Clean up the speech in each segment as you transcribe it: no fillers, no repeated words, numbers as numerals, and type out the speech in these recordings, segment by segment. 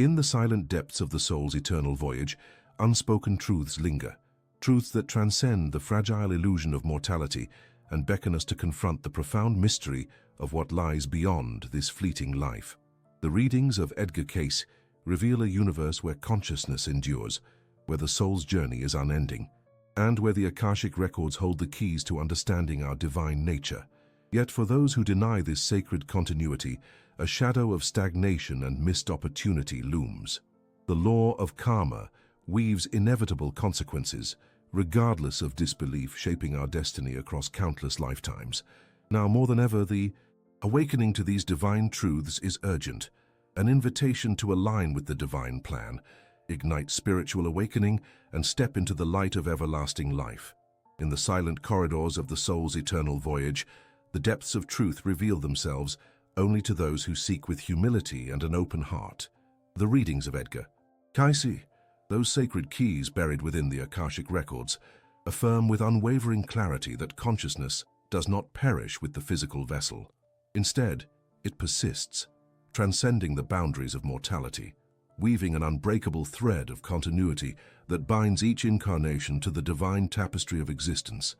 In the silent depths of the soul's eternal voyage, unspoken truths linger, truths that transcend the fragile illusion of mortality and beckon us to confront the profound mystery of what lies beyond this fleeting life. The readings of Edgar Cayce reveal a universe where consciousness endures, where the soul's journey is unending, and where the Akashic records hold the keys to understanding our divine nature. Yet for those who deny this sacred continuity, a shadow of stagnation and missed opportunity looms. The law of karma weaves inevitable consequences, regardless of disbelief, shaping our destiny across countless lifetimes. Now more than ever, the awakening to these divine truths is urgent, an invitation to align with the divine plan, ignite spiritual awakening, and step into the light of everlasting life. In the silent corridors of the soul's eternal voyage, the depths of truth reveal themselves only to those who seek with humility and an open heart. The readings of Edgar Cayce, those sacred keys buried within the Akashic records, affirm with unwavering clarity that consciousness does not perish with the physical vessel. Instead, it persists, transcending the boundaries of mortality, weaving an unbreakable thread of continuity that binds each incarnation to the divine tapestry of existence.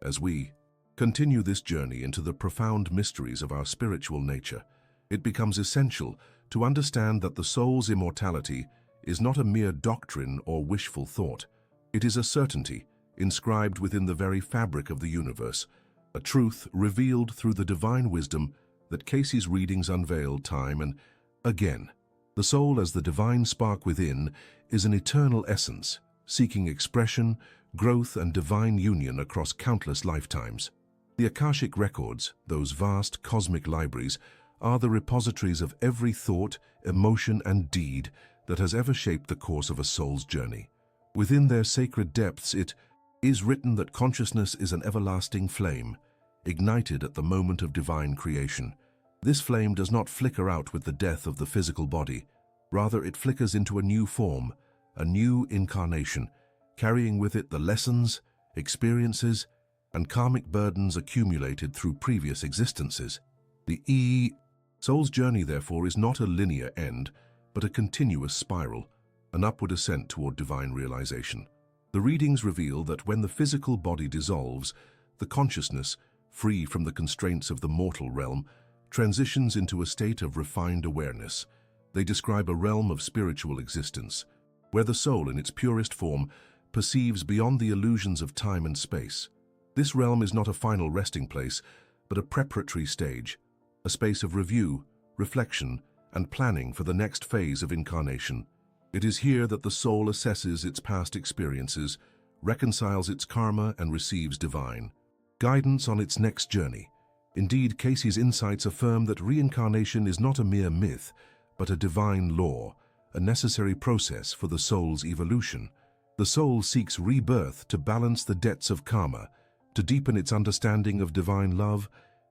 As we continue this journey into the profound mysteries of our spiritual nature, it becomes essential to understand that the soul's immortality is not a mere doctrine or wishful thought. It is a certainty inscribed within the very fabric of the universe, a truth revealed through the divine wisdom that Cayce's readings unveil time and again. The soul as the divine spark within is an eternal essence, seeking expression, growth, and divine union across countless lifetimes. The Akashic records, those vast cosmic libraries, are the repositories of every thought, emotion, and deed that has ever shaped the course of a soul's journey. Within their sacred depths, it is written that consciousness is an everlasting flame, ignited at the moment of divine creation. This flame does not flicker out with the death of the physical body. Rather, it flickers into a new form, a new incarnation, carrying with it the lessons, experiences, and karmic burdens accumulated through previous existences. The soul's journey, therefore, is not a linear end, but a continuous spiral, an upward ascent toward divine realization. The readings reveal that when the physical body dissolves, the consciousness, free from the constraints of the mortal realm, transitions into a state of refined awareness. They describe a realm of spiritual existence, where the soul in its purest form perceives beyond the illusions of time and space. This realm is not a final resting place, but a preparatory stage, a space of review, reflection, and planning for the next phase of incarnation. It is here that the soul assesses its past experiences, reconciles its karma, and receives divine guidance on its next journey. Indeed, Cayce's insights affirm that reincarnation is not a mere myth, but a divine law, a necessary process for the soul's evolution. The soul seeks rebirth to balance the debts of karma, to deepen its understanding of divine love,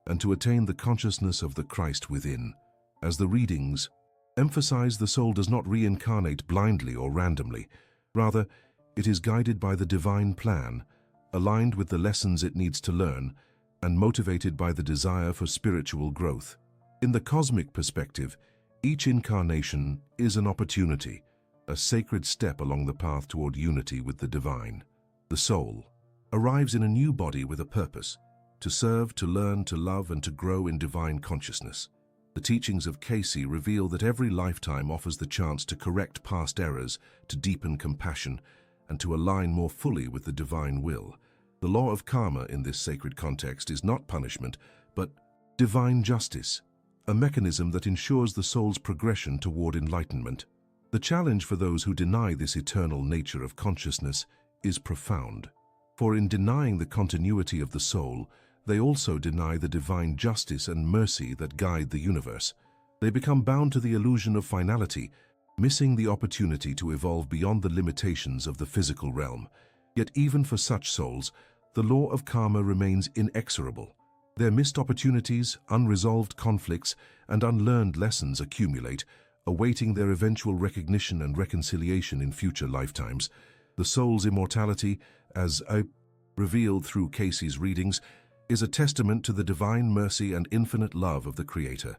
and to attain the consciousness of the Christ within. As the readings emphasize, the soul does not reincarnate blindly or randomly. Rather, it is guided by the divine plan, aligned with the lessons it needs to learn, and motivated by the desire for spiritual growth. In the cosmic perspective, each incarnation is an opportunity, a sacred step along the path toward unity with the divine. The soul arrives in a new body with a purpose, to serve, to learn, to love, and to grow in divine consciousness. The teachings of Cayce reveal that every lifetime offers the chance to correct past errors, to deepen compassion, and to align more fully with the divine will. The law of karma in this sacred context is not punishment, but divine justice, a mechanism that ensures the soul's progression toward enlightenment. The challenge for those who deny this eternal nature of consciousness is profound. For in denying the continuity of the soul, they also deny the divine justice and mercy that guide the universe. They become bound to the illusion of finality, missing the opportunity to evolve beyond the limitations of the physical realm. Yet even for such souls, the law of karma remains inexorable. Their missed opportunities, unresolved conflicts, and unlearned lessons accumulate, awaiting their eventual recognition and reconciliation in future lifetimes. The soul's immortality, as revealed through Cayce's readings, is a testament to the divine mercy and infinite love of the Creator.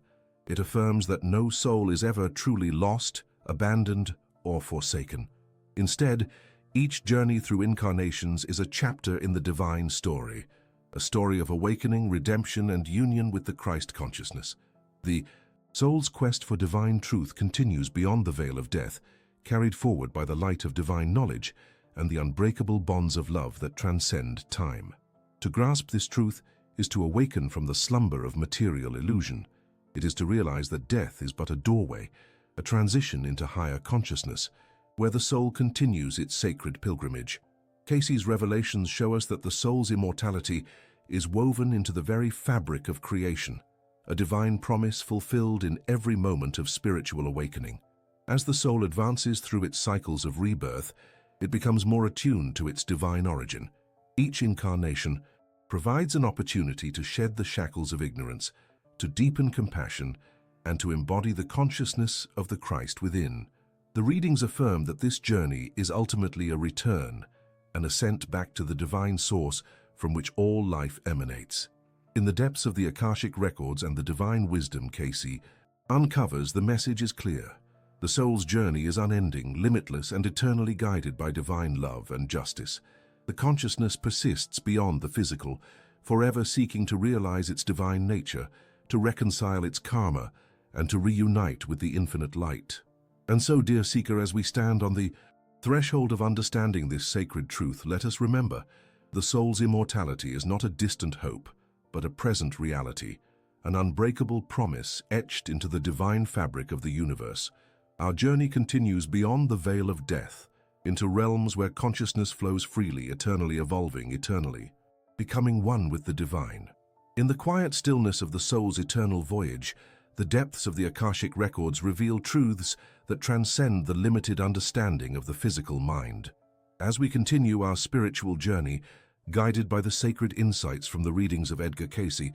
It affirms that no soul is ever truly lost, abandoned, or forsaken. Instead, each journey through incarnations is a chapter in the divine story, a story of awakening, redemption, and union with the Christ consciousness. The soul's quest for divine truth continues beyond the veil of death, carried forward by the light of divine knowledge and the unbreakable bonds of love that transcend time. To grasp this truth is to awaken from the slumber of material illusion. It is to realize that death is but a doorway, a transition into higher consciousness, where the soul continues its sacred pilgrimage. Cayce's revelations show us that the soul's immortality is woven into the very fabric of creation, a divine promise fulfilled in every moment of spiritual awakening. As the soul advances through its cycles of rebirth, it becomes more attuned to its divine origin. Each incarnation provides an opportunity to shed the shackles of ignorance, to deepen compassion, and to embody the consciousness of the Christ within. The readings affirm that this journey is ultimately a return, an ascent back to the divine source from which all life emanates. In the depths of the Akashic records and the divine wisdom Cayce uncovers, the message is clear. The soul's journey is unending, limitless, and eternally guided by divine love and justice. The consciousness persists beyond the physical, forever seeking to realize its divine nature, to reconcile its karma, and to reunite with the infinite light. And so, dear seeker, as we stand on the threshold of understanding this sacred truth, let us remember, the soul's immortality is not a distant hope, but a present reality, an unbreakable promise etched into the divine fabric of the universe. Our journey continues beyond the veil of death, into realms where consciousness flows freely, eternally evolving, eternally becoming one with the divine. In the quiet stillness of the soul's eternal voyage, the depths of the Akashic records reveal truths that transcend the limited understanding of the physical mind. As we continue our spiritual journey, guided by the sacred insights from the readings of Edgar Cayce,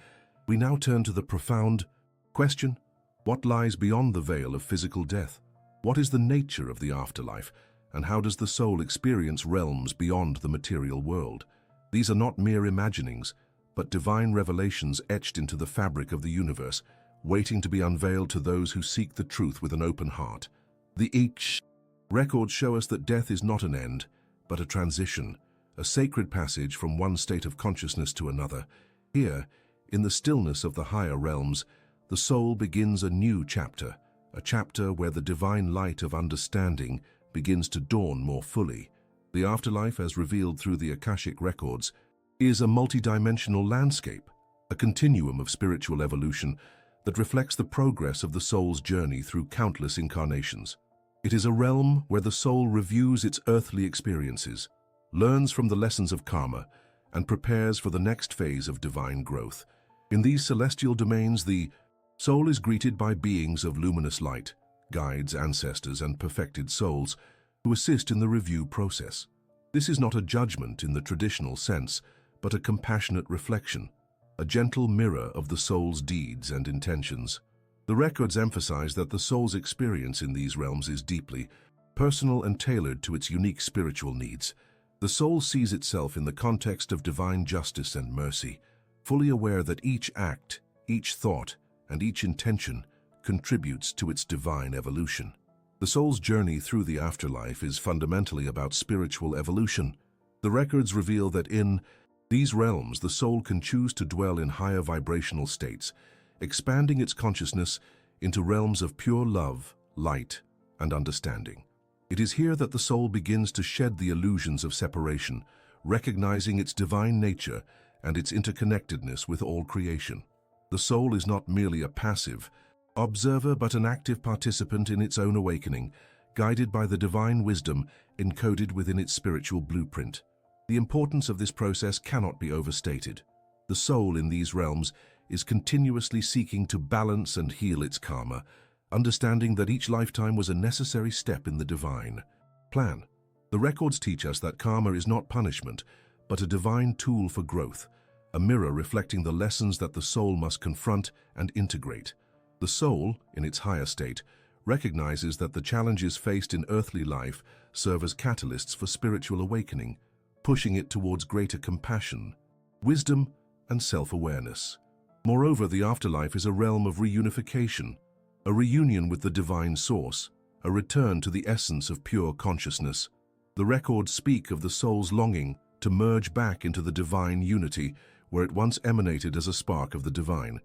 we now turn to the profound question: what lies beyond the veil of physical death? What is the nature of the afterlife, and how does the soul experience realms beyond the material world? These are not mere imaginings, but divine revelations etched into the fabric of the universe, waiting to be unveiled to those who seek the truth with an open heart. The records show us that death is not an end, but a transition, a sacred passage from one state of consciousness to another. Here, in the stillness of the higher realms, the soul begins a new chapter, a chapter where the divine light of understanding begins to dawn more fully. The afterlife, as revealed through the Akashic records, is a multidimensional landscape, a continuum of spiritual evolution that reflects the progress of the soul's journey through countless incarnations. It is a realm where the soul reviews its earthly experiences, learns from the lessons of karma, and prepares for the next phase of divine growth. In these celestial domains, the soul is greeted by beings of luminous light, guides, ancestors, and perfected souls who assist in the review process. This is not a judgment in the traditional sense, but a compassionate reflection, a gentle mirror of the soul's deeds and intentions. The records emphasize that the soul's experience in these realms is deeply personal and tailored to its unique spiritual needs. The soul sees itself in the context of divine justice and mercy, fully aware that each act, each thought, and each intention contributes to its divine evolution. The soul's journey through the afterlife is fundamentally about spiritual evolution. The records reveal that in these realms, the soul can choose to dwell in higher vibrational states, expanding its consciousness into realms of pure love, light, and understanding. It is here that the soul begins to shed the illusions of separation, recognizing its divine nature and its interconnectedness with all creation. The soul is not merely a passive observer, but an active participant in its own awakening, guided by the divine wisdom encoded within its spiritual blueprint. The importance of this process cannot be overstated. The soul in these realms is continuously seeking to balance and heal its karma, understanding that each lifetime was a necessary step in the divine plan. The records teach us that karma is not punishment, but a divine tool for growth, a mirror reflecting the lessons that the soul must confront and integrate. The soul, in its higher state, recognizes that the challenges faced in earthly life serve as catalysts for spiritual awakening, pushing it towards greater compassion, wisdom, and self-awareness. Moreover, the afterlife is a realm of reunification, a reunion with the divine source, a return to the essence of pure consciousness. The records speak of the soul's longing to merge back into the divine unity where it once emanated as a spark of the divine.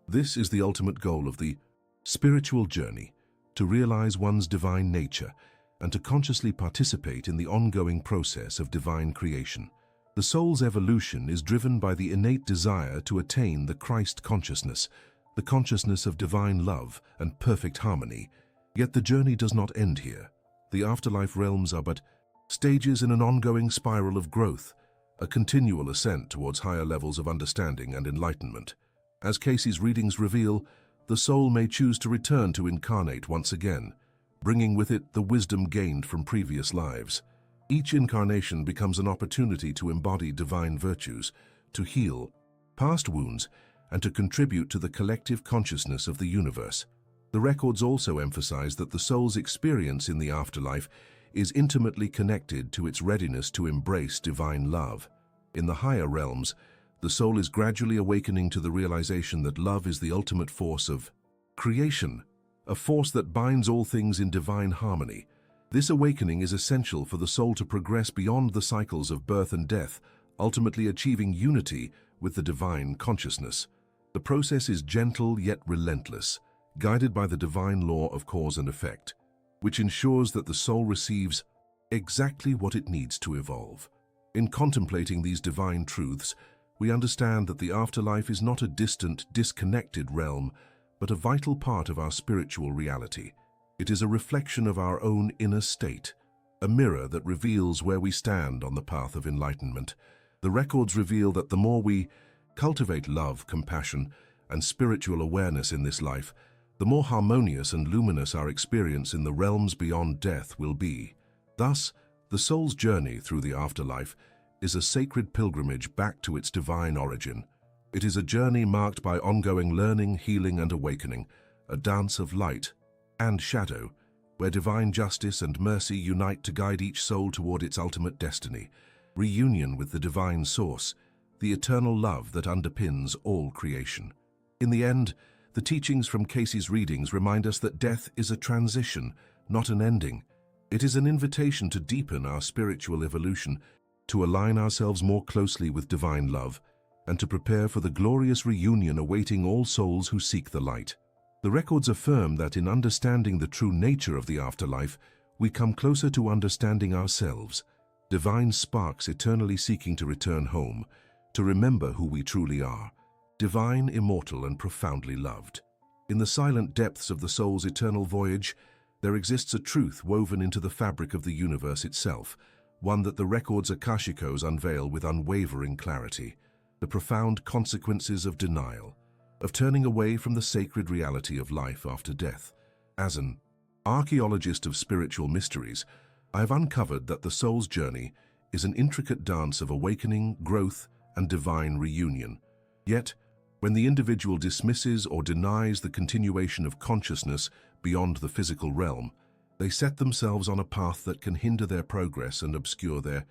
This is the ultimate goal of the spiritual journey, to realize one's divine nature and to consciously participate in the ongoing process of divine creation. The soul's evolution is driven by the innate desire to attain the Christ consciousness, the consciousness of divine love and perfect harmony. Yet the journey does not end here. The afterlife realms are but stages in an ongoing spiral of growth, a continual ascent towards higher levels of understanding and enlightenment. As Cayce's readings reveal, the soul may choose to return to incarnate once again, bringing with it the wisdom gained from previous lives. Each incarnation becomes an opportunity to embody divine virtues, to heal past wounds, and to contribute to the collective consciousness of the universe. The records also emphasize that the soul's experience in the afterlife is intimately connected to its readiness to embrace divine love. In the higher realms, the soul is gradually awakening to the realization that love is the ultimate force of creation, a force that binds all things in divine harmony. This awakening is essential for the soul to progress beyond the cycles of birth and death, ultimately achieving unity with the divine consciousness. The process is gentle yet relentless, guided by the divine law of cause and effect, which ensures that the soul receives exactly what it needs to evolve. In contemplating these divine truths, we understand that the afterlife is not a distant, disconnected realm, but a vital part of our spiritual reality. It is a reflection of our own inner state, a mirror that reveals where we stand on the path of enlightenment. The records reveal that the more we cultivate love, compassion, and spiritual awareness in this life, the more harmonious and luminous our experience in the realms beyond death will be. Thus, the soul's journey through the afterlife is a sacred pilgrimage back to its divine origin. It is a journey marked by ongoing learning, healing, and awakening, a dance of light and shadow, where divine justice and mercy unite to guide each soul toward its ultimate destiny, reunion with the divine source, the eternal love that underpins all creation. In the end, the teachings from Cayce's readings remind us that death is a transition, not an ending. It is an invitation to deepen our spiritual evolution, to align ourselves more closely with divine love, and to prepare for the glorious reunion awaiting all souls who seek the light. The records affirm that in understanding the true nature of the afterlife, we come closer to understanding ourselves, divine sparks eternally seeking to return home, to remember who we truly are, divine, immortal, and profoundly loved. In the silent depths of the soul's eternal voyage, there exists a truth woven into the fabric of the universe itself, one that the records Akashicos unveil with unwavering clarity: the profound consequences of denial, of turning away from the sacred reality of life after death. As an archaeologist of spiritual mysteries, I have uncovered that the soul's journey is an intricate dance of awakening, growth, and divine reunion. Yet, when the individual dismisses or denies the continuation of consciousness beyond the physical realm, they set themselves on a path that can hinder their progress and obscure their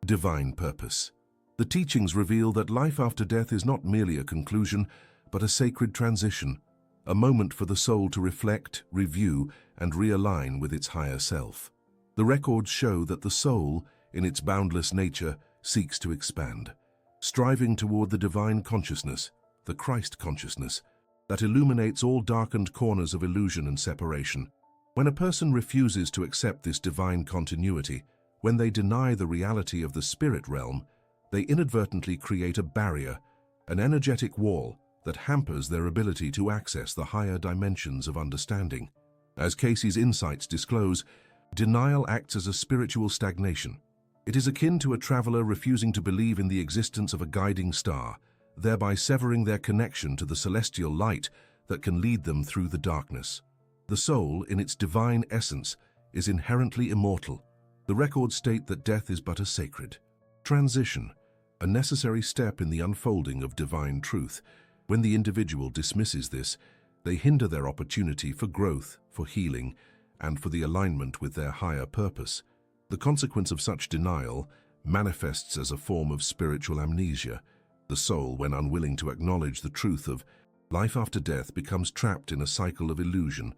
divine purpose. The teachings reveal that life after death is not merely a conclusion, but a sacred transition, a moment for the soul to reflect, review, and realign with its higher self. The records show that the soul, in its boundless nature, seeks to expand, striving toward the divine consciousness, the Christ consciousness, that illuminates all darkened corners of illusion and separation. When a person refuses to accept this divine continuity, when they deny the reality of the spirit realm, they inadvertently create a barrier, an energetic wall that hampers their ability to access the higher dimensions of understanding. As Cayce's insights disclose, denial acts as a spiritual stagnation. It is akin to a traveler refusing to believe in the existence of a guiding star, thereby severing their connection to the celestial light that can lead them through the darkness. The soul, in its divine essence, is inherently immortal. The records state that death is but a sacred transition, a necessary step in the unfolding of divine truth. When the individual dismisses this, they hinder their opportunity for growth, for healing, and for the alignment with their higher purpose. The consequence of such denial manifests as a form of spiritual amnesia. The soul, when unwilling to acknowledge the truth of life after death, becomes trapped in a cycle of illusion,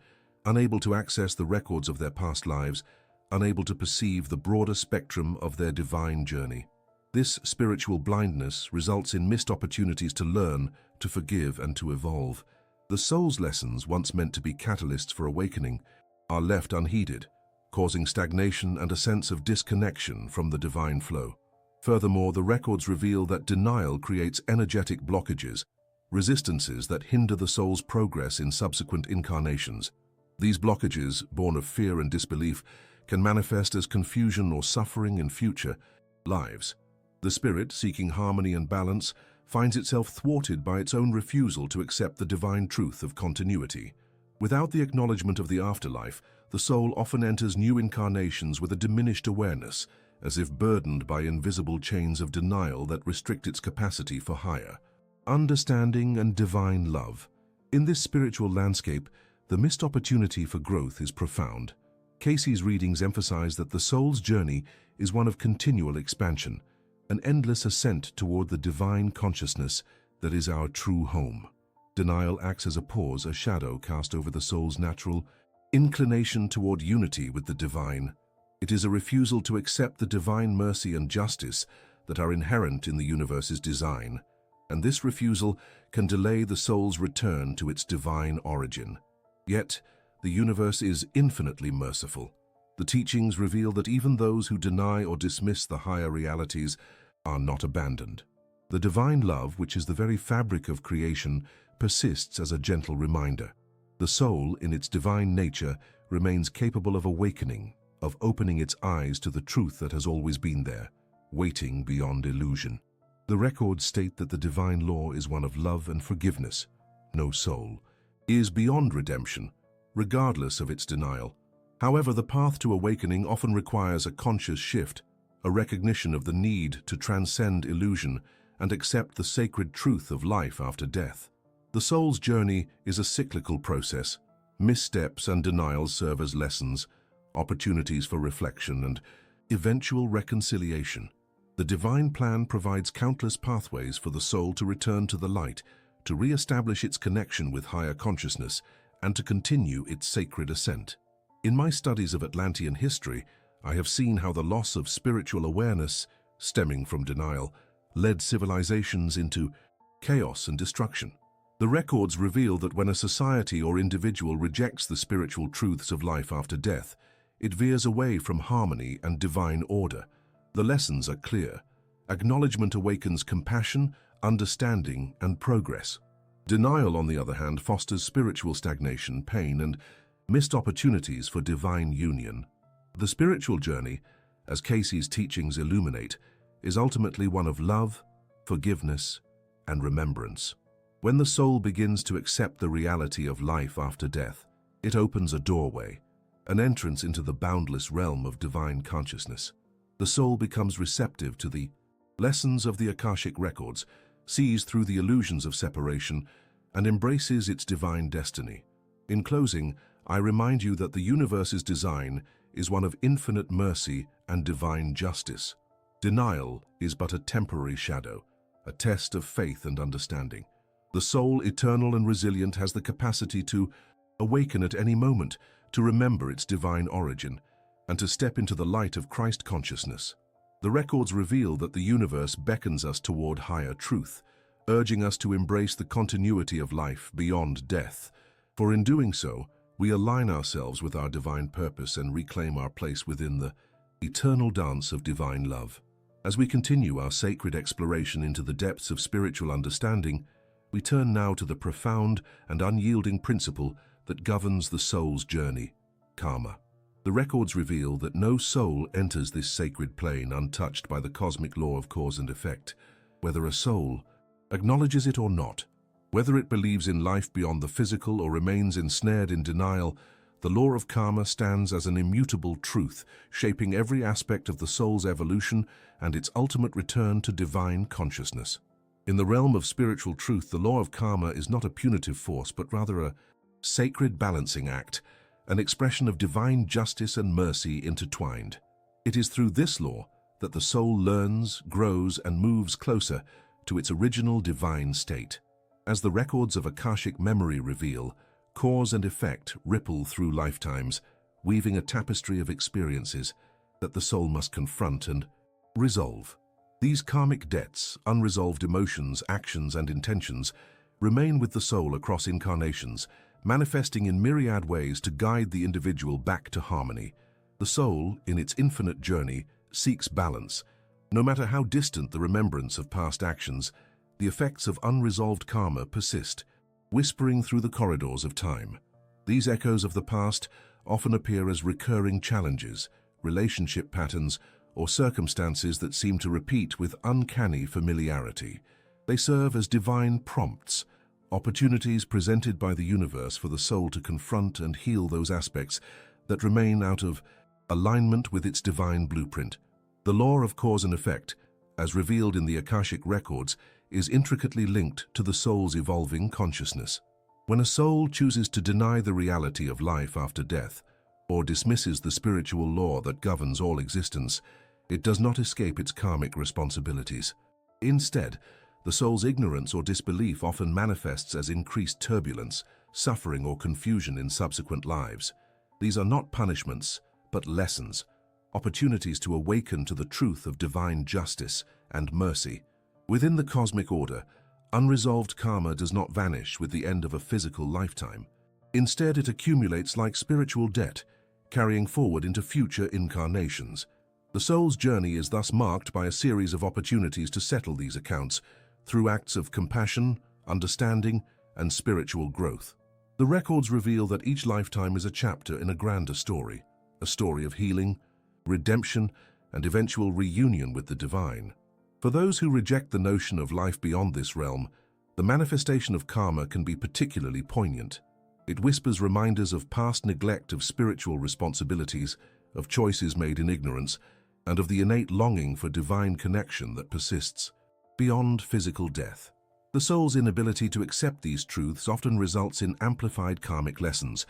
unable to access the records of their past lives, unable to perceive the broader spectrum of their divine journey. This spiritual blindness results in missed opportunities to learn, to forgive, and to evolve. The soul's lessons, once meant to be catalysts for awakening, are left unheeded, causing stagnation and a sense of disconnection from the divine flow. Furthermore, the records reveal that denial creates energetic blockages, resistances that hinder the soul's progress in subsequent incarnations. These blockages, born of fear and disbelief, can manifest as confusion or suffering in future lives. The spirit, seeking harmony and balance, finds itself thwarted by its own refusal to accept the divine truth of continuity. Without the acknowledgement of the afterlife, the soul often enters new incarnations with a diminished awareness, as if burdened by invisible chains of denial that restrict its capacity for higher understanding and divine love. In this spiritual landscape, the missed opportunity for growth is profound. Cayce's readings emphasize that the soul's journey is one of continual expansion, an endless ascent toward the divine consciousness that is our true home. Denial acts as a pause, a shadow cast over the soul's natural inclination toward unity with the divine. It is a refusal to accept the divine mercy and justice that are inherent in the universe's design, and this refusal can delay the soul's return to its divine origin. Yet, the universe is infinitely merciful. The teachings reveal that even those who deny or dismiss the higher realities are not abandoned. The divine love, which is the very fabric of creation, persists as a gentle reminder. The soul, in its divine nature, remains capable of awakening, of opening its eyes to the truth that has always been there, waiting beyond illusion. The records state that the divine law is one of love and forgiveness. No soul is beyond redemption, regardless of its denial. However, the path to awakening often requires a conscious shift, a recognition of the need to transcend illusion and accept the sacred truth of life after death. The soul's journey is a cyclical process. Missteps and denials serve as lessons, opportunities for reflection, and eventual reconciliation. The divine plan provides countless pathways for the soul to return to the light, to re-establish its connection with higher consciousness, and to continue its sacred ascent. In my studies of Atlantean history, I have seen how the loss of spiritual awareness, stemming from denial, led civilizations into chaos and destruction. The records reveal that when a society or individual rejects the spiritual truths of life after death, it veers away from harmony and divine order. The lessons are clear. Acknowledgement awakens compassion, understanding, and progress. Denial, on the other hand, fosters spiritual stagnation, pain, and missed opportunities for divine union. The spiritual journey, as Cayce's teachings illuminate, is ultimately one of love, forgiveness, and remembrance. When the soul begins to accept the reality of life after death, it opens a doorway, an entrance into the boundless realm of divine consciousness. The soul becomes receptive to the lessons of the Akashic records, sees through the illusions of separation, and embraces its divine destiny. In closing, I remind you that the universe's design is one of infinite mercy and divine justice. Denial is but a temporary shadow, a test of faith and understanding. The soul, eternal and resilient, has the capacity to awaken at any moment, to remember its divine origin, and to step into the light of Christ consciousness. The records reveal that the universe beckons us toward higher truth, urging us to embrace the continuity of life beyond death. For in doing so, we align ourselves with our divine purpose and reclaim our place within the eternal dance of divine love. As we continue our sacred exploration into the depths of spiritual understanding, we turn now to the profound and unyielding principle that governs the soul's journey: karma. The records reveal that no soul enters this sacred plane untouched by the cosmic law of cause and effect. Whether a soul acknowledges it or not, whether it believes in life beyond the physical or remains ensnared in denial, the law of karma stands as an immutable truth, shaping every aspect of the soul's evolution and its ultimate return to divine consciousness. In the realm of spiritual truth, the law of karma is not a punitive force, but rather a sacred balancing act, an expression of divine justice and mercy intertwined. It is through this law that the soul learns, grows, and moves closer to its original divine state. As the records of Akashic memory reveal, cause and effect ripple through lifetimes, weaving a tapestry of experiences that the soul must confront and resolve. These karmic debts, unresolved emotions, actions, and intentions remain with the soul across incarnations, manifesting in myriad ways to guide the individual back to harmony. The soul, in its infinite journey, seeks balance. No matter how distant the remembrance of past actions, the effects of unresolved karma persist, whispering through the corridors of time. These echoes of the past often appear as recurring challenges, relationship patterns, or circumstances that seem to repeat with uncanny familiarity. They serve as divine prompts, opportunities presented by the universe for the soul to confront and heal those aspects that remain out of alignment with its divine blueprint. The law of cause and effect, as revealed in the Akashic records, is intricately linked to the soul's evolving consciousness. When a soul chooses to deny the reality of life after death, or dismisses the spiritual law that governs all existence, it does not escape its karmic responsibilities. Instead, the soul's ignorance or disbelief often manifests as increased turbulence, suffering, or confusion in subsequent lives. These are not punishments, but lessons, opportunities to awaken to the truth of divine justice and mercy. Within the cosmic order, unresolved karma does not vanish with the end of a physical lifetime. Instead, it accumulates like spiritual debt, carrying forward into future incarnations. The soul's journey is thus marked by a series of opportunities to settle these accounts through acts of compassion, understanding, and spiritual growth. The records reveal that each lifetime is a chapter in a grander story, a story of healing, redemption, and eventual reunion with the divine. For those who reject the notion of life beyond this realm, the manifestation of karma can be particularly poignant. It whispers reminders of past neglect of spiritual responsibilities, of choices made in ignorance, and of the innate longing for divine connection that persists beyond physical death. The soul's inability to accept these truths often results in amplified karmic lessons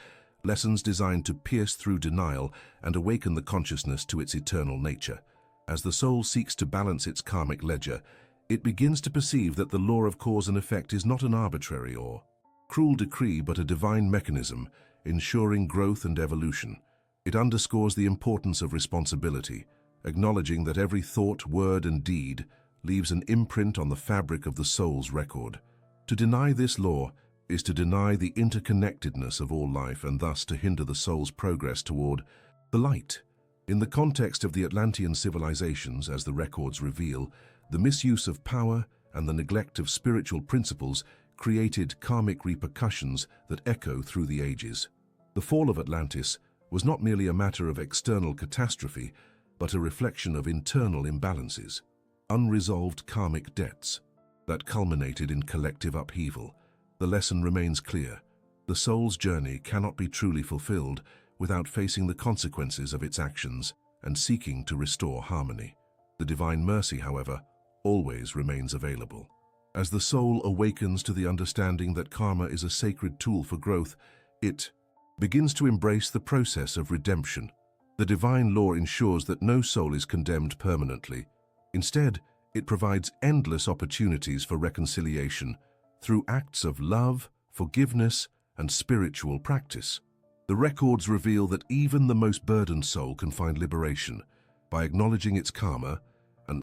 designed to pierce through denial and awaken the consciousness to its eternal nature. As the soul seeks to balance its karmic ledger, it begins to perceive that the law of cause and effect is not an arbitrary or cruel decree but a divine mechanism ensuring growth and evolution. It underscores the importance of responsibility, acknowledging that every thought, word, and deed leaves an imprint on the fabric of the soul's record. To deny this law is to deny the interconnectedness of all life and thus to hinder the soul's progress toward the light. In the context of the Atlantean civilizations, as the records reveal, the misuse of power and the neglect of spiritual principles created karmic repercussions that echo through the ages. The fall of Atlantis was not merely a matter of external catastrophe, but a reflection of internal imbalances, unresolved karmic debts that culminated in collective upheaval. The lesson remains clear. The soul's journey cannot be truly fulfilled without facing the consequences of its actions and seeking to restore harmony. The divine mercy, however, always remains available. As the soul awakens to the understanding that karma is a sacred tool for growth, it begins to embrace the process of redemption. The divine law ensures that no soul is condemned permanently. Instead, it provides endless opportunities for reconciliation through acts of love, forgiveness, and spiritual practice. The records reveal that even the most burdened soul can find liberation by acknowledging its karma and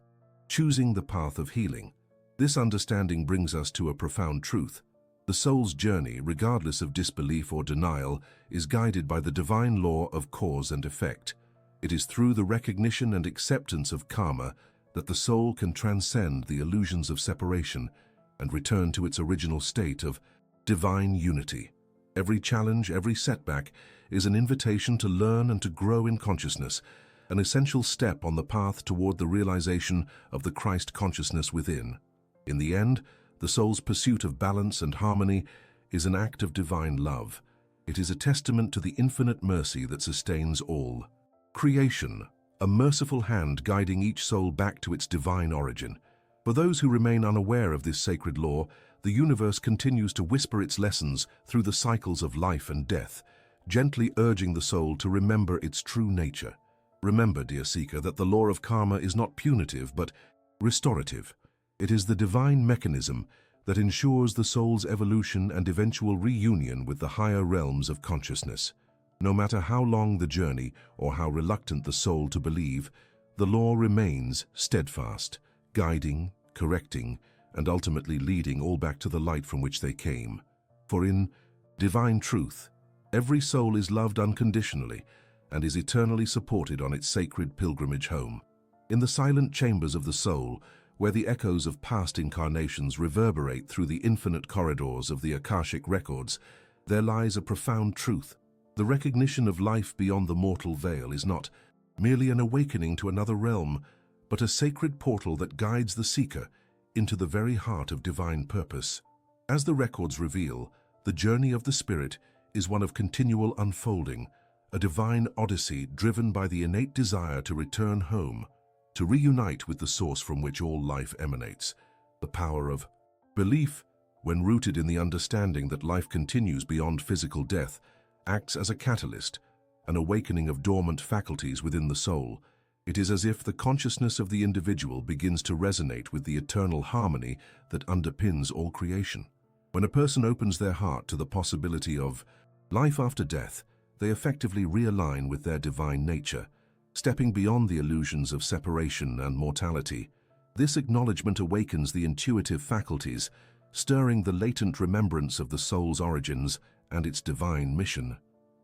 choosing the path of healing. This understanding brings us to a profound truth. The soul's journey, regardless of disbelief or denial, is guided by the divine law of cause and effect. It is through the recognition and acceptance of karma that the soul can transcend the illusions of separation and return to its original state of divine unity. Every challenge, every setback is an invitation to learn and to grow in consciousness, an essential step on the path toward the realization of the Christ consciousness within. In the end, the soul's pursuit of balance and harmony is an act of divine love. It is a testament to the infinite mercy that sustains all creation, a merciful hand guiding each soul back to its divine origin. For those who remain unaware of this sacred law, the universe continues to whisper its lessons through the cycles of life and death, gently urging the soul to remember its true nature. Remember, dear seeker, that the law of karma is not punitive but restorative. It is the divine mechanism that ensures the soul's evolution and eventual reunion with the higher realms of consciousness. No matter how long the journey or how reluctant the soul to believe, the law remains steadfast, guiding, correcting, and ultimately leading all back to the light from which they came. For in divine truth, every soul is loved unconditionally and is eternally supported on its sacred pilgrimage home. In the silent chambers of the soul, where the echoes of past incarnations reverberate through the infinite corridors of the Akashic records, there lies a profound truth. The recognition of life beyond the mortal veil is not merely an awakening to another realm, but a sacred portal that guides the seeker into the very heart of divine purpose. As the records reveal, the journey of the spirit is one of continual unfolding, a divine odyssey driven by the innate desire to return home, to reunite with the source from which all life emanates. The power of belief, when rooted in the understanding that life continues beyond physical death, acts as a catalyst, an awakening of dormant faculties within the soul. It is as if the consciousness of the individual begins to resonate with the eternal harmony that underpins all creation. When a person opens their heart to the possibility of life after death, they effectively realign with their divine nature, stepping beyond the illusions of separation and mortality. This acknowledgement awakens the intuitive faculties, stirring the latent remembrance of the soul's origins and its divine mission.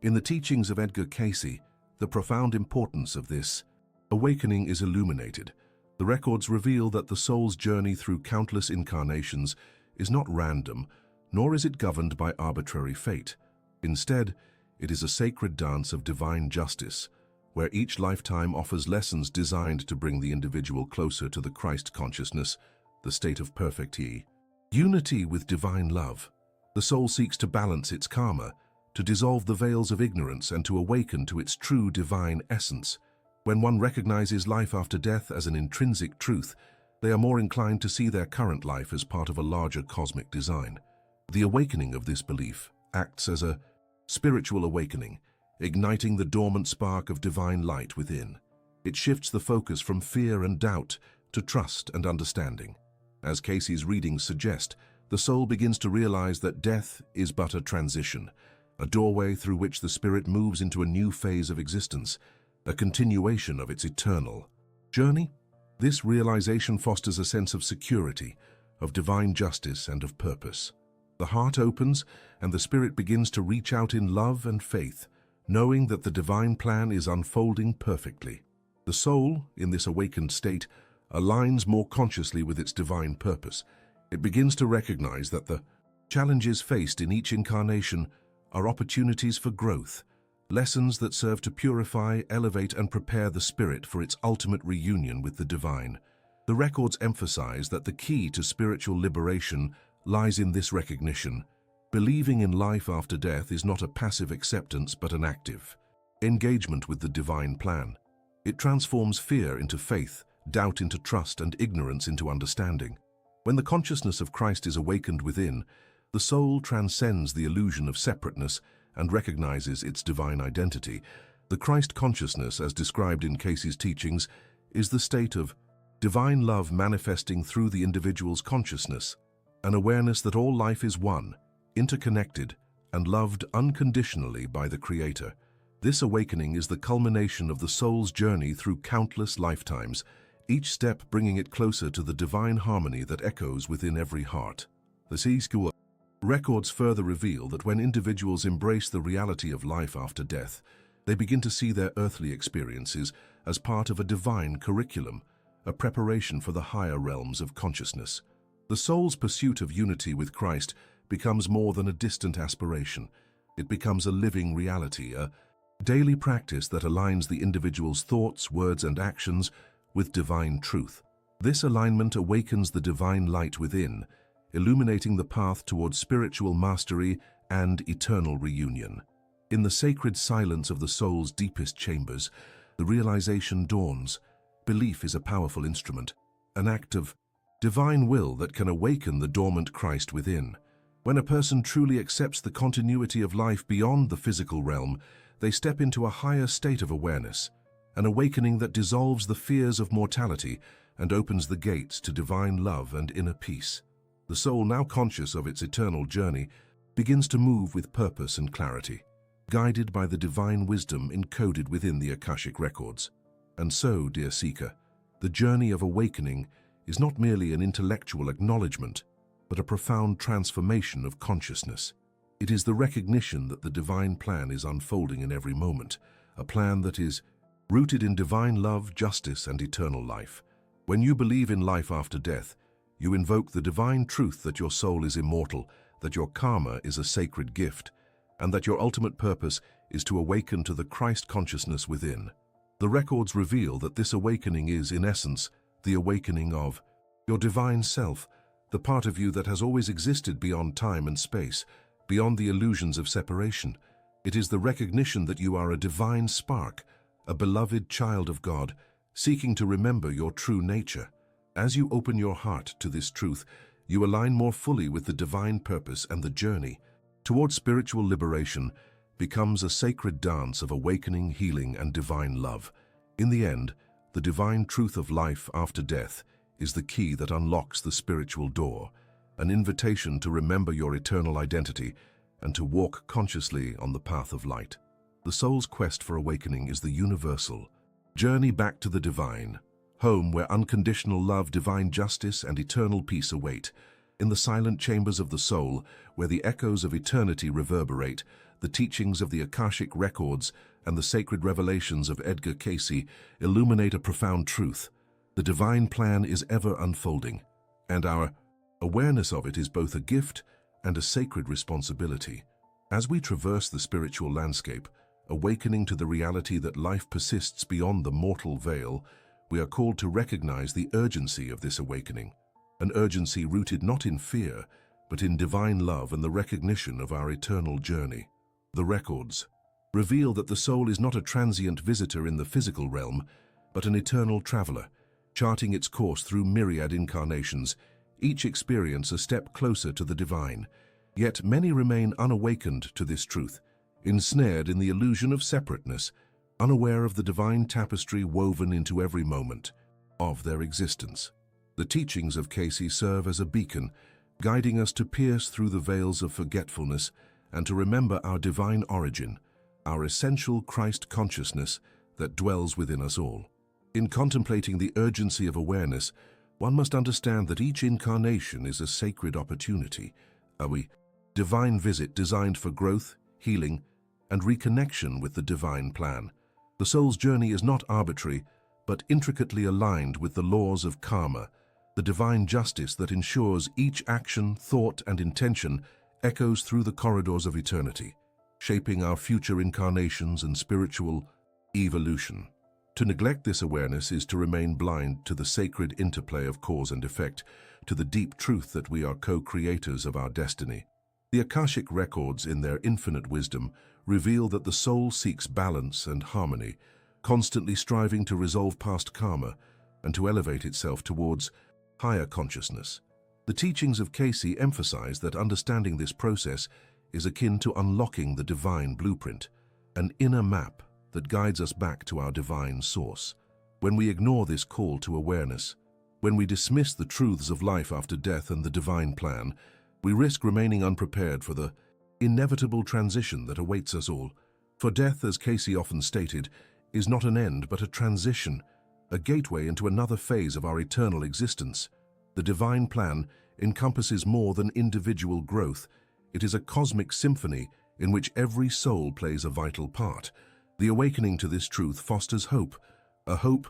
In the teachings of Edgar Cayce, the profound importance of this awakening is illuminated. The records reveal that the soul's journey through countless incarnations is not random, nor is it governed by arbitrary fate. Instead, it is a sacred dance of divine justice, where each lifetime offers lessons designed to bring the individual closer to the Christ consciousness, the state of perfect unity with divine love. The soul seeks to balance its karma, to dissolve the veils of ignorance and to awaken to its true divine essence. When one recognizes life after death as an intrinsic truth, they are more inclined to see their current life as part of a larger cosmic design. The awakening of this belief acts as a spiritual awakening, igniting the dormant spark of divine light within. It shifts the focus from fear and doubt to trust and understanding. As Cayce's readings suggest, the soul begins to realize that death is but a transition, a doorway through which the spirit moves into a new phase of existence, a continuation of its eternal journey. This realization fosters a sense of security, of divine justice, and of purpose. The heart opens, and the spirit begins to reach out in love and faith, knowing that the divine plan is unfolding perfectly. The soul, in this awakened state, aligns more consciously with its divine purpose. It begins to recognize that the challenges faced in each incarnation are opportunities for growth, lessons that serve to purify, elevate, and prepare the spirit for its ultimate reunion with the divine. The records emphasize that the key to spiritual liberation lies in this recognition. Believing in life after death is not a passive acceptance but an active engagement with the divine plan. It transforms fear into faith, doubt into trust, and ignorance into understanding. When the consciousness of Christ is awakened within, the soul transcends the illusion of separateness and recognizes its divine identity. The Christ consciousness, as described in Cayce's teachings, is the state of divine love manifesting through the individual's consciousness, an awareness that all life is one, interconnected, and loved unconditionally by the Creator. This awakening is the culmination of the soul's journey through countless lifetimes, each step bringing it closer to the divine harmony that echoes within every heart. The Cayce records further reveal that when individuals embrace the reality of life after death, they begin to see their earthly experiences as part of a divine curriculum, a preparation for the higher realms of consciousness. The soul's pursuit of unity with Christ becomes more than a distant aspiration. It becomes a living reality, a daily practice that aligns the individual's thoughts, words, and actions with divine truth. This alignment awakens the divine light within, illuminating the path towards spiritual mastery and eternal reunion. In the sacred silence of the soul's deepest chambers, the realization dawns. Belief is a powerful instrument, an act of divine will that can awaken the dormant Christ within. When a person truly accepts the continuity of life beyond the physical realm, they step into a higher state of awareness, an awakening that dissolves the fears of mortality and opens the gates to divine love and inner peace. The soul, now conscious of its eternal journey, begins to move with purpose and clarity, guided by the divine wisdom encoded within the Akashic records. And so, dear seeker, the journey of awakening is not merely an intellectual acknowledgement, but a profound transformation of consciousness. It is the recognition that the divine plan is unfolding in every moment, a plan that is rooted in divine love, justice, and eternal life. When you believe in life after death, you invoke the divine truth that your soul is immortal, that your karma is a sacred gift, and that your ultimate purpose is to awaken to the Christ consciousness within. The records reveal that this awakening is, in essence, the awakening of your divine self, the part of you that has always existed beyond time and space, beyond the illusions of separation. It is the recognition that you are a divine spark, a beloved child of God, seeking to remember your true nature. As you open your heart to this truth, you align more fully with the divine purpose, and the journey towards spiritual liberation becomes a sacred dance of awakening, healing, and divine love. In the end, the divine truth of life after death is the key that unlocks the spiritual door, an invitation to remember your eternal identity and to walk consciously on the path of light. The soul's quest for awakening is the universal journey back to the divine, home where unconditional love, divine justice, and eternal peace await. In the silent chambers of the soul, where the echoes of eternity reverberate, the teachings of the Akashic records and the sacred revelations of Edgar Cayce illuminate a profound truth. The divine plan is ever unfolding, and our awareness of it is both a gift and a sacred responsibility. As we traverse the spiritual landscape, awakening to the reality that life persists beyond the mortal veil, we are called to recognize the urgency of this awakening, an urgency rooted not in fear, but in divine love and the recognition of our eternal journey. The records reveal that the soul is not a transient visitor in the physical realm, but an eternal traveler, charting its course through myriad incarnations, each experience a step closer to the divine. Yet many remain unawakened to this truth, ensnared in the illusion of separateness, unaware of the divine tapestry woven into every moment of their existence. The teachings of Cayce serve as a beacon, guiding us to pierce through the veils of forgetfulness and to remember our divine origin, our essential Christ consciousness that dwells within us all. In contemplating the urgency of awareness, one must understand that each incarnation is a sacred opportunity, a divine visit designed for growth, healing, and reconnection with the divine plan. The soul's journey is not arbitrary, but intricately aligned with the laws of karma, the divine justice that ensures each action, thought, and intention echoes through the corridors of eternity, shaping our future incarnations and spiritual evolution. To neglect this awareness is to remain blind to the sacred interplay of cause and effect, to the deep truth that we are co-creators of our destiny. The Akashic records, in their infinite wisdom, reveal that the soul seeks balance and harmony, constantly striving to resolve past karma and to elevate itself towards higher consciousness. The teachings of Cayce emphasize that understanding this process is akin to unlocking the divine blueprint, an inner map that guides us back to our divine source. When we ignore this call to awareness, when we dismiss the truths of life after death and the divine plan, we risk remaining unprepared for the inevitable transition that awaits us all. For death, as Cayce often stated, is not an end but a transition, a gateway into another phase of our eternal existence. The divine plan encompasses more than individual growth. It is a cosmic symphony in which every soul plays a vital part. The awakening to this truth fosters hope, a hope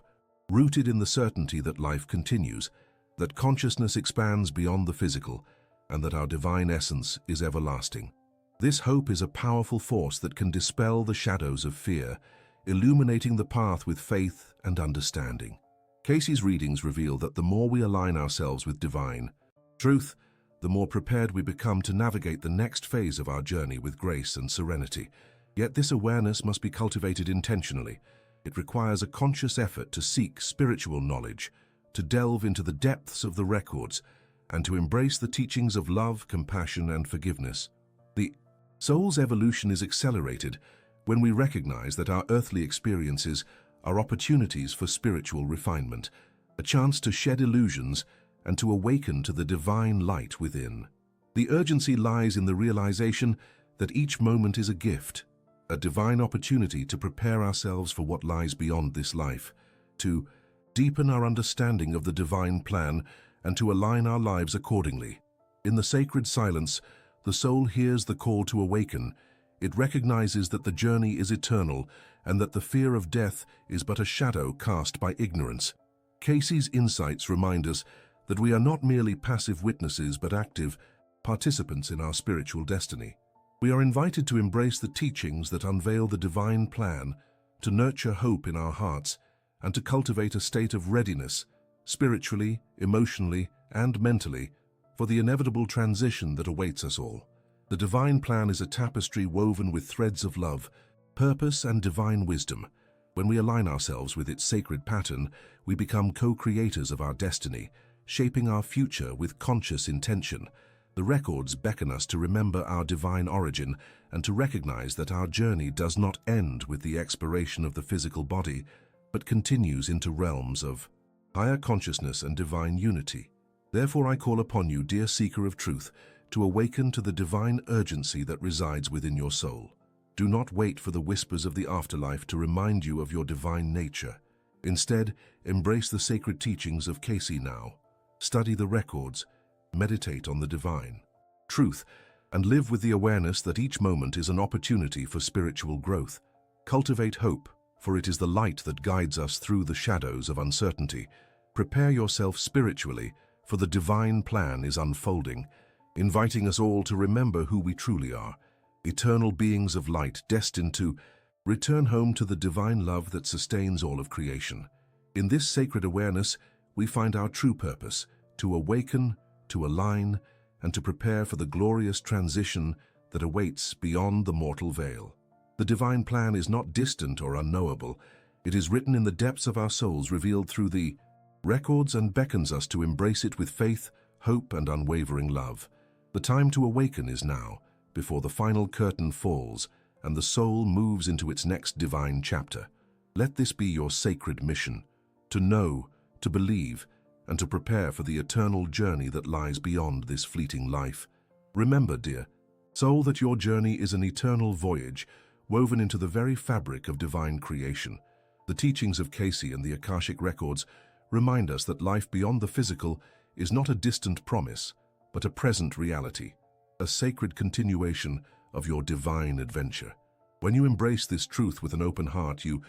rooted in the certainty that life continues, that consciousness expands beyond the physical, and that our divine essence is everlasting. This hope is a powerful force that can dispel the shadows of fear, illuminating the path with faith and understanding. Cayce's readings reveal that the more we align ourselves with divine truth, the more prepared we become to navigate the next phase of our journey with grace and serenity. Yet this awareness must be cultivated intentionally. It requires a conscious effort to seek spiritual knowledge, to delve into the depths of the records, and to embrace the teachings of love, compassion, and forgiveness. The soul's evolution is accelerated when we recognize that our earthly experiences are opportunities for spiritual refinement, a chance to shed illusions and to awaken to the divine light within. The urgency lies in the realization that each moment is a gift, a divine opportunity to prepare ourselves for what lies beyond this life, to deepen our understanding of the divine plan, and to align our lives accordingly. In the sacred silence, the soul hears the call to awaken. It recognizes that the journey is eternal and that the fear of death is but a shadow cast by ignorance. Cayce's insights remind us that we are not merely passive witnesses but active participants in our spiritual destiny. We are invited to embrace the teachings that unveil the divine plan, to nurture hope in our hearts, and to cultivate a state of readiness, spiritually, emotionally, and mentally, for the inevitable transition that awaits us all. The divine plan is a tapestry woven with threads of love, purpose, and divine wisdom. When we align ourselves with its sacred pattern, we become co-creators of our destiny, shaping our future with conscious intention. The records beckon us to remember our divine origin and to recognize that our journey does not end with the expiration of the physical body, but continues into realms of higher consciousness and divine unity. Therefore, I call upon you, dear seeker of truth, to awaken to the divine urgency that resides within your soul. Do not wait for the whispers of the afterlife to remind you of your divine nature. Instead, embrace the sacred teachings of Cayce now. Study the records, meditate on the divine truth, and live with the awareness that each moment is an opportunity for spiritual growth. Cultivate hope, for it is the light that guides us through the shadows of uncertainty. Prepare yourself spiritually, for the divine plan is unfolding, inviting us all to remember who we truly are, eternal beings of light destined to return home to the divine love that sustains all of creation. In this sacred awareness, we find our true purpose, to awaken, to align, and to prepare for the glorious transition that awaits beyond the mortal veil. The divine plan is not distant or unknowable. It is written in the depths of our souls, revealed through the records, and beckons us to embrace it with faith, hope, and unwavering love. The time to awaken is now, before the final curtain falls and the soul moves into its next divine chapter. Let this be your sacred mission, to know, to believe, and to prepare for the eternal journey that lies beyond this fleeting life. Remember, dear soul, that your journey is an eternal voyage woven into the very fabric of divine creation. The teachings of Cayce and the Akashic records remind us that life beyond the physical is not a distant promise, but a present reality, a sacred continuation of your divine adventure. When you embrace this truth with an open heart, you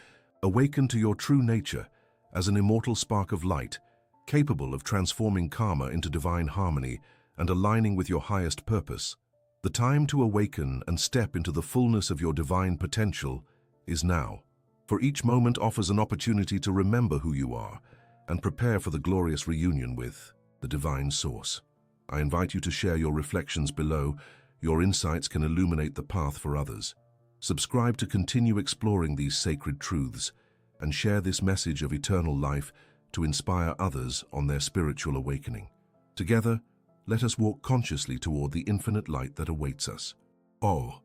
awaken to your true nature as an immortal spark of light, capable of transforming karma into divine harmony and aligning with your highest purpose. The time to awaken and step into the fullness of your divine potential is now, for each moment offers an opportunity to remember who you are and prepare for the glorious reunion with the divine source. I invite you to share your reflections below. Your insights can illuminate the path for others. Subscribe to continue exploring these sacred truths and share this message of eternal life to inspire others on their spiritual awakening. Together, let us walk consciously toward the infinite light that awaits us. Oh,